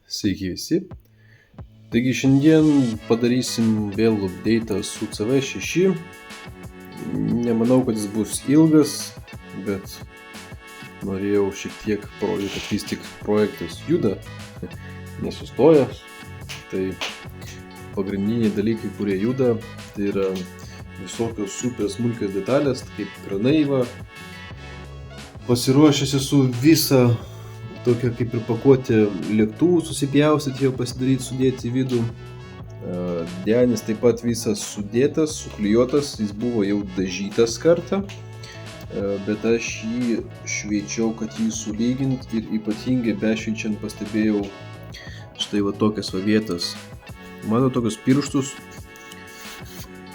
Sveiki visi. Taigi šiandien padarysim vėl update'ą su CV6. Nemanau, kad jis bus ilgas, bet norėjau šiek tiek parodyti, kad vis tik projektas juda, nesustoja. Tai pagrindiniai dalykai, kurie juda, tai yra visokios super smulkios detalės, kaip kranai va. Pasiruošęs esu visą tokia kaip ir pakuotė lėktuvų susipjaustyti, jau pasidaryti, sudėti į vidų. Denis taip pat visas sudėtas, suklijuotas, jis buvo jau dažytas kartą, bet aš jį šveičiau, kad jį sulygint ir ypatingai bešveičiant pastebėjau štai va tokias va vietas. Mano tokius pirštus.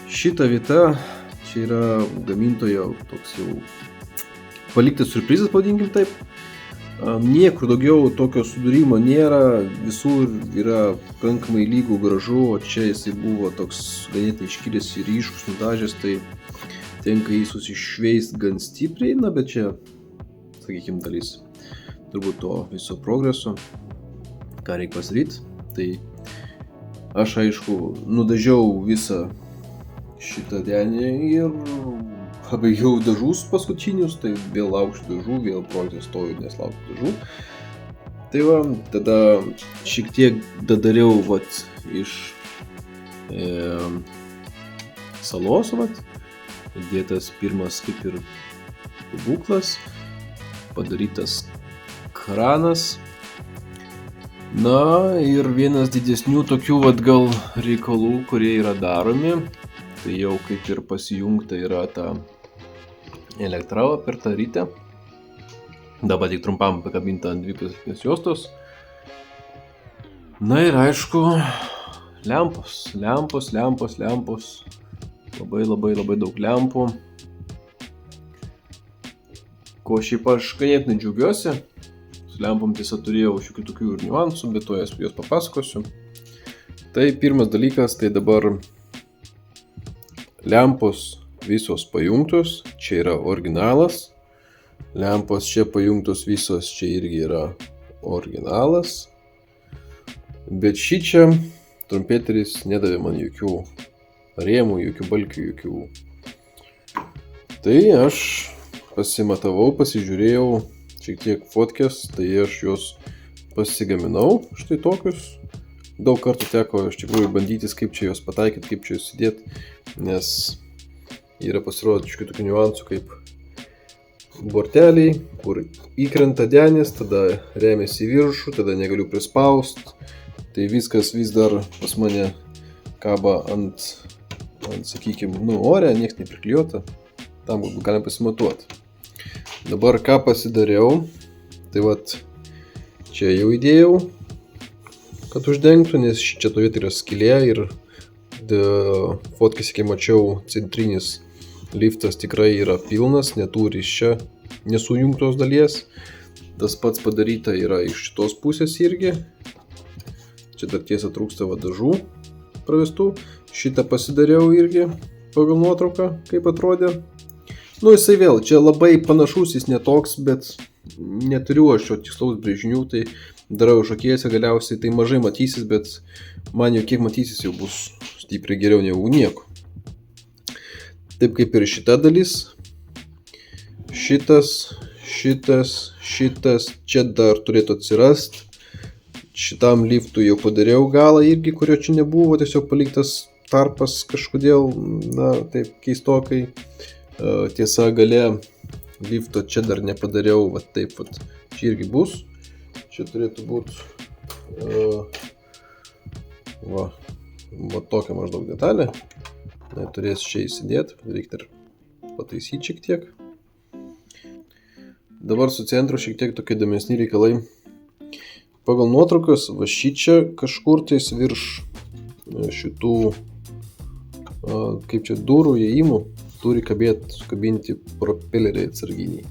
Šita vieta, čia yra gamintojo toks jau paliktas surprizas, pavadinkim taip. Niekur daugiau tokio sudūrimo nėra, visur yra pakankamai lygų, gražu, o čia jisai buvo toks ganėtinai iškilęs ir ryškus nudažęs, tai tenka jį susišveist gan stipriai, bet čia, sakykim, dalis turbūt to viso progreso, ką reikia pasidaryti. Tai aš aišku nudažiau visą šitą denį ir pabaigiau dažus paskutinius, tai vėl lauksiu dažų, vėl projekte stoju, nes lauksiu dažų. Tai va, tada šiek tiek dadariau vat iš salos, vat, įdėtas pirmas kaip ir būklas, padarytas kranas. Na ir vienas didesnių tokių vat gal reikalų, kurie yra daromi, tai jau kaip ir pasijungta yra ta elektra per tą rytę. Dabar tik trumpam pakabinta ant dvipusės juostos. Na ir aišku, lempos. Labai daug lempų. Ko šiaip aš ganėtinai džiaugiuosi. Su lempom tiesa turėjau šiokių tokių ir niuansų, bet to juos papasakosiu. Tai pirmas dalykas, tai dabar lempos visos pajungtos, čia yra originalas. Lempos čia pajungtos visos, čia irgi yra originalas. Bet šičia trumpeteris nedavė man jokių rėmų, jokių balkių, jokių. Tai aš pasimatavau, pasižiūrėjau šiek tiek fotkės, tai aš juos pasigaminau, štai tokius. Daug kartų teko iš tikrųjų bandytis, kaip čia juos pataikyti, kaip čia juos įdėti, nes yra pasirodyti iš tokių niuansų kaip borteliai, kur įkrenta denis, tada remiasi į viršų, tada negaliu prispaust. Tai viskas vis dar pas mane kaba ant sakykime, ore, nieks nepriklijuota. Tam galbūt galim pasimatuoti. Dabar ką pasidariau, tai vat čia jau įdėjau, kad uždengtų, nes čia to vieta yra skylė ir fotkėse, kai mačiau, centrinis liftas tikrai yra pilnas, neturi iš čia nesujungtos dalies. Tas pats padaryta yra iš šitos pusės irgi. Čia dar tiesa trūksta dažų pravestų. Šitą pasidariau irgi pagal nuotrauką, kaip atrodė. Jisai vėl, čia labai panašus, jis netoks, bet neturiu aš šio tikslaus brėžinių, tai darau šakiese, galiausiai tai mažai matysis, bet man jau kiek matysis jau bus stipriai geriau negu nieko. Taip kaip ir šita dalis, šitas, čia dar turėtų atsirast. Šitam liftui jau padariau galą irgi, kurio čia nebuvo, tiesiog paliktas tarpas kažkodėl, taip keistokai. Tiesa, gale lifto čia dar nepadariau, taip, čia irgi bus. Čia turėtų būti tokia maždaug detalė. Turės čia įsidėti, reikia dar pataisyti šiek tiek. Dabar su centru šiek tiek tokie įdomesni reikalai. Pagal nuotraukas, šičia kažkur tais virš šitų, kaip čia, durų įėjimų, turi kabinti propeleriai atsarginiai.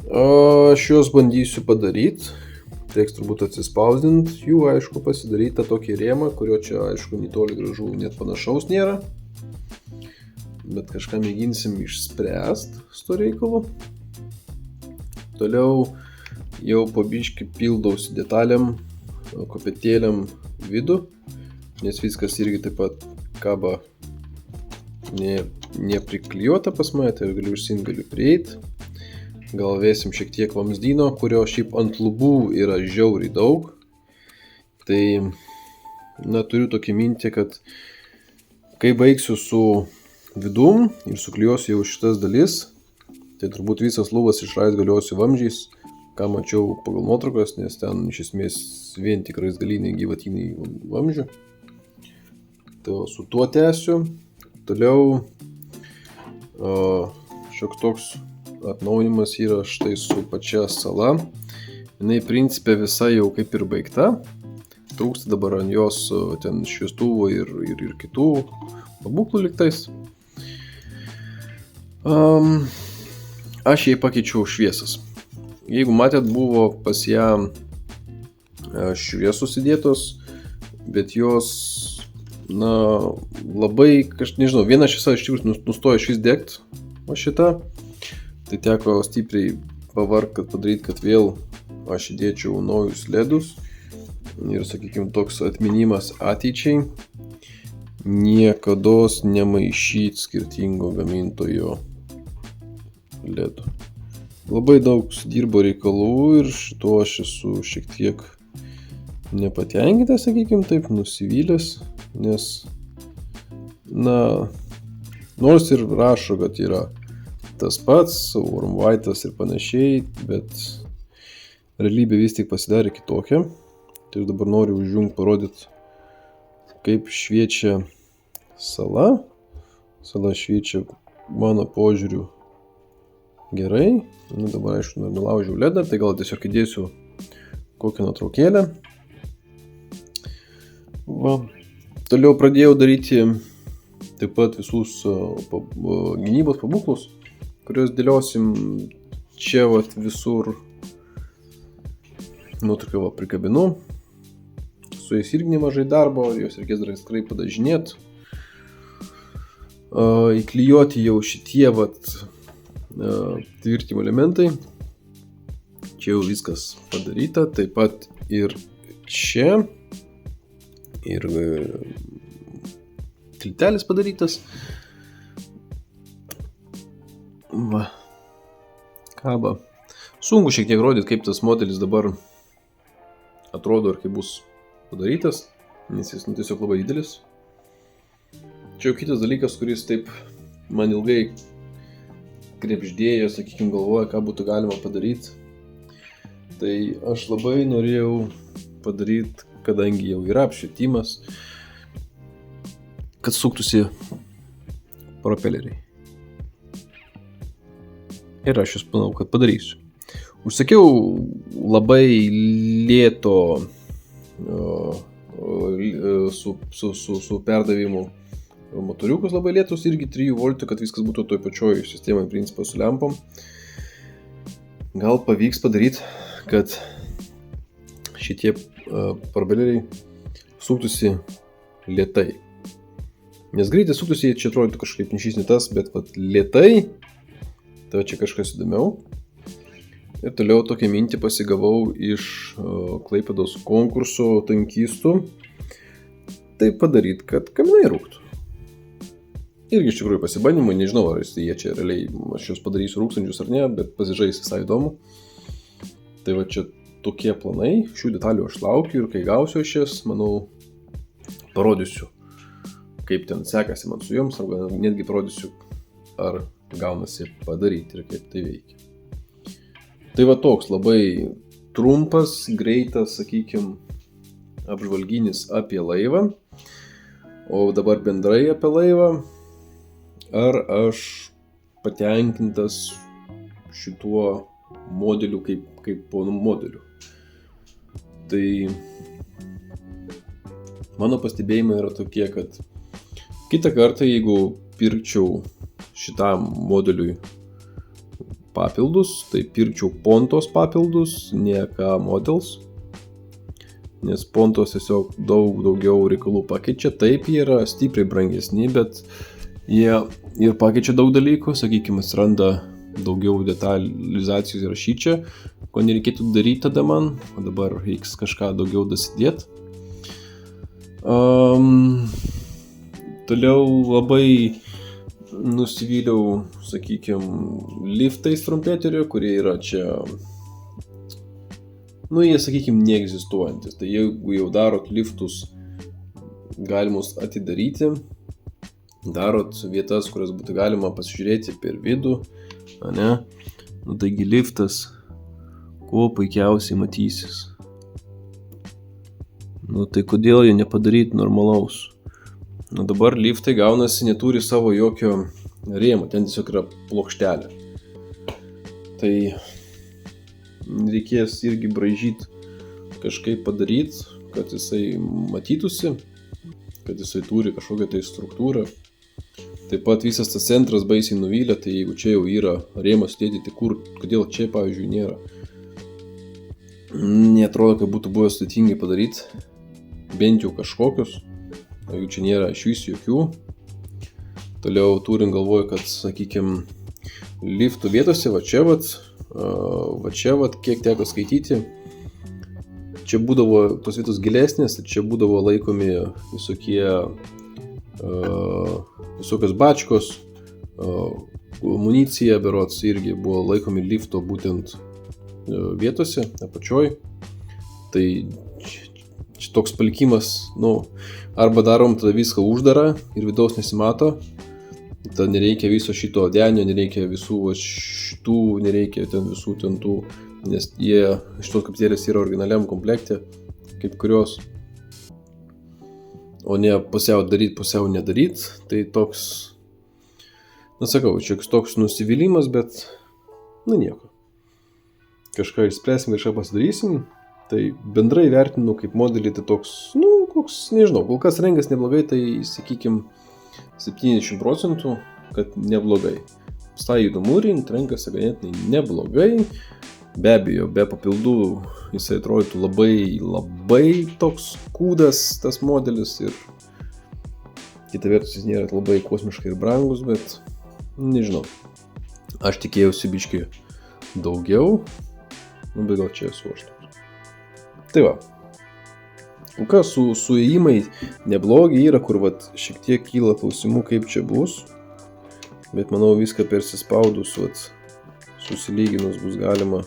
Aš juos bandysiu padaryti. Teks turbūt atsispausdinti jų, aišku, pasidaryti tokį rėmą, kurio čia, aišku, netoli gražu net panašaus nėra. Bet kažką mėginsim išspręsti su to reikalu. Toliau jau po biškį pildausi detalėm, kopėtėlėm vidų, nes viskas irgi taip pat kaba nepriklijuota pas mane, tai galiu užsiimti, galiu prieiti. Gal vėsim šiek tiek vamzdyno, kurio šiaip ant lubų yra žiauriai daug. Tai, turiu tokį mintį, kad kai baigsiu su vidum ir suklijuosiu jau šitas dalis, tai turbūt visas lubas išraizgaliosiu vamzdžiais, ką mačiau pagal nuotraukas, nes ten iš esmės vien tik raizgaliniai gyvatiniai vamzdžių. Tai su tuo tęsiu. Toliau šioks toks atnaujinimas yra štai su pačia sala. Jinai principė visa jau kaip ir baigta. Trūksta dabar ant jos ten šviestuvų ir kitų pabūklų liktais. Aš jai pakeičiau šviesas. Jeigu matėt, buvo pas ją šviesos įdėtos, bet jos labai, nežinau, viena šviesa iš tikrųjų nustojo švis degt, o šita. Tai teko stipriai pavargt, kad padaryti, kad vėl aš įdėčiau naujus ledus. Ir, sakykime, toks atminimas ateičiai. Niekados nemaišyti skirtingo gamintojo ledų. Labai daug dirbo reikalų ir šituo aš esu šiek tiek nepatenkintas, sakykime taip, nusivylęs, nes, nors ir rašo, kad yra tas pats, warm white'as ir panašiai, bet realybė vis tik pasidarė kitokia. Tai aš dabar noriu užjungti, parodyti, kaip šviečia sala. Sala šviečia mano požiūriu gerai. Dabar, aišku, nulaužiau ledą, tai gal tiesiog įdėsiu kokią nuotraukėlę. Toliau pradėjau daryti taip pat visus gynybos pabūklus, kuriuos dėliosim čia visur. Nuotrauką prikabinu. Su jais irgi nemažai darbo, jos reikės dar tikrai padažinėti. Įklijuoti jau šitie tvirtimo elementai. Čia jau viskas padaryta, taip pat ir čia. Ir tiltelis padarytas. Kaba. Sunku šiek tiek rodyti, kaip tas modelis dabar atrodo ir kaip bus padarytas, nes jis tiesiog labai didelis. Čia jau kitas dalykas, kuris taip man ilgai krepždėjo, sakykime, galvoja, ką būtų galima padaryti. Tai aš labai norėjau padaryti, kadangi jau yra apšvietimas, kad suktųsi propeleriai. Ir aš jūs manau, kad padarysiu. Užsakiau labai lėto su perdavimu motoriukus labai lėtus, irgi 3 voltų, kad viskas būtų toj pačioj sistemai principą su lempom. Gal pavyks padaryti, kad šitie propeleriai suktųsi lėtai. Nes greitai suktųsi, čia atrodytų kažkaip nišys ne tas, bet lėtai, tai čia kažkas įdomiau. Ir toliau tokią mintį pasigavau iš Klaipėdos konkurso tankistų. Tai padaryti, kad kaminai rūktų. Irgi iš tikrųjų pasibandymai, nežinau, ar jie čia realiai, aš juos padarysiu rūkstančius ar ne, bet pasižais visai įdomu. Tai čia tokie planai, šių detalių aš laukiu ir kai gausiu aš jas, manau, parodysiu, kaip ten sekasi man su joms, arba netgi parodysiu, ar gaunasi padaryti ir kaip tai veikia. Tai toks labai trumpas, greitas, sakykime, apžvalginis apie laivą. O dabar bendrai apie laivą. Ar aš patenkintas šituo modeliu kaip modeliu. Tai mano pastebėjimai yra tokie, kad kitą kartą, jeigu pirkčiau šitam modeliui papildus, tai pirkčiau Pontos papildus, ne ką Models, nes Pontos tiesiog daugiau reikalų pakeičia. Taip, jie yra stipriai brangesni, bet jie ir pakeičia daug dalykų, sakykime, atsiranda daugiau detalizacijos yra šičia, ko nereikėtų daryti tada man, o dabar reiks kažką daugiau dasidėti. Toliau labai nusivyliau, sakykime, liftais trumpeterio, kurie yra čia, jie, sakykime, neegzistuojantis. Tai jeigu jau darot liftus galimus atidaryti, darot vietas, kurias būtų galima pasižiūrėti per vidų, ne? Taigi liftas kuo puikiausiai matysis. Tai kodėl jie nepadaryti normalaus? Dabar liftai gaunasi neturi savo jokio rėmo, ten tiesiog yra plokštelė. Tai reikės irgi braižyti, kažkaip padaryti, kad jisai matytųsi, kad jisai turi kažkokią tai struktūrą. Taip pat visas tas centras baisiai nuvylė, tai jeigu čia jau yra rėmas sudėti, tai kodėl čia, pavyzdžiui, nėra? Neatrodo, kad būtų buvę sudėtingai padaryti, bent jau kažkokius, o jeigu čia nėra iš vis jokių. Toliau turim galvoj, kad, sakykime, liftų vietose, va čia, kiek teko skaityti, čia būdavo tos vietos gilesnės, čia būdavo laikomi visokios bačkos, amunicija berods irgi buvo laikomi lifto būtent vietose, apačioj. Tai toks palikimas, arba darom tada viską uždarą ir vidaus nesimato, tada nereikia viso šito denio, nereikia visų šitų, nereikia ten visų ten tų, nes jie šitos kapitelės yra originaliam komplekte, kaip kurios, o ne pusiau daryt, pusiau nedaryt. Tai toks, sakau, čia toks nusivylimas, bet, nieko. Kažką išspręsim, kažką pasidarysim. Tai bendrai vertinu kaip modelį, tai toks, koks, nežinau, kol kas rengas neblogai, tai sakykim 70%, kad neblogai. Stajų mūrint, renkasi ganėtinai neblogai. Be abejo, be papildų jisai atrodytų labai toks kūdas tas modelis ir kita vertus jis nėra labai kosmiškai ir brangus, bet nežinau. Aš tikėjausi biškį daugiau, bet gal čia esu aš toks. Tai va, kas suėjimai neblogi yra, kur šiek tiek kyla klausimų, kaip čia bus, bet manau viską persispaudus, susilyginus bus galima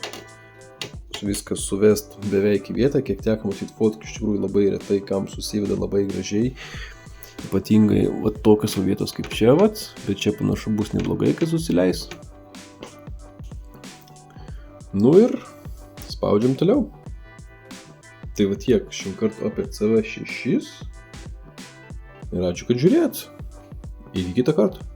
viską suvest beveik į vietą, kiek teko matyti fotkų, iš tikrųjų labai retai, kam susiveda labai gražiai, ypatingai tokios vietos kaip čia, bet čia panašu bus neblogai, kai susileis. Ir spaudžiam toliau. Tai tiek šiam kartu apie CV6 ir ačiū, kad žiūrėjot. Iki kitą kartą.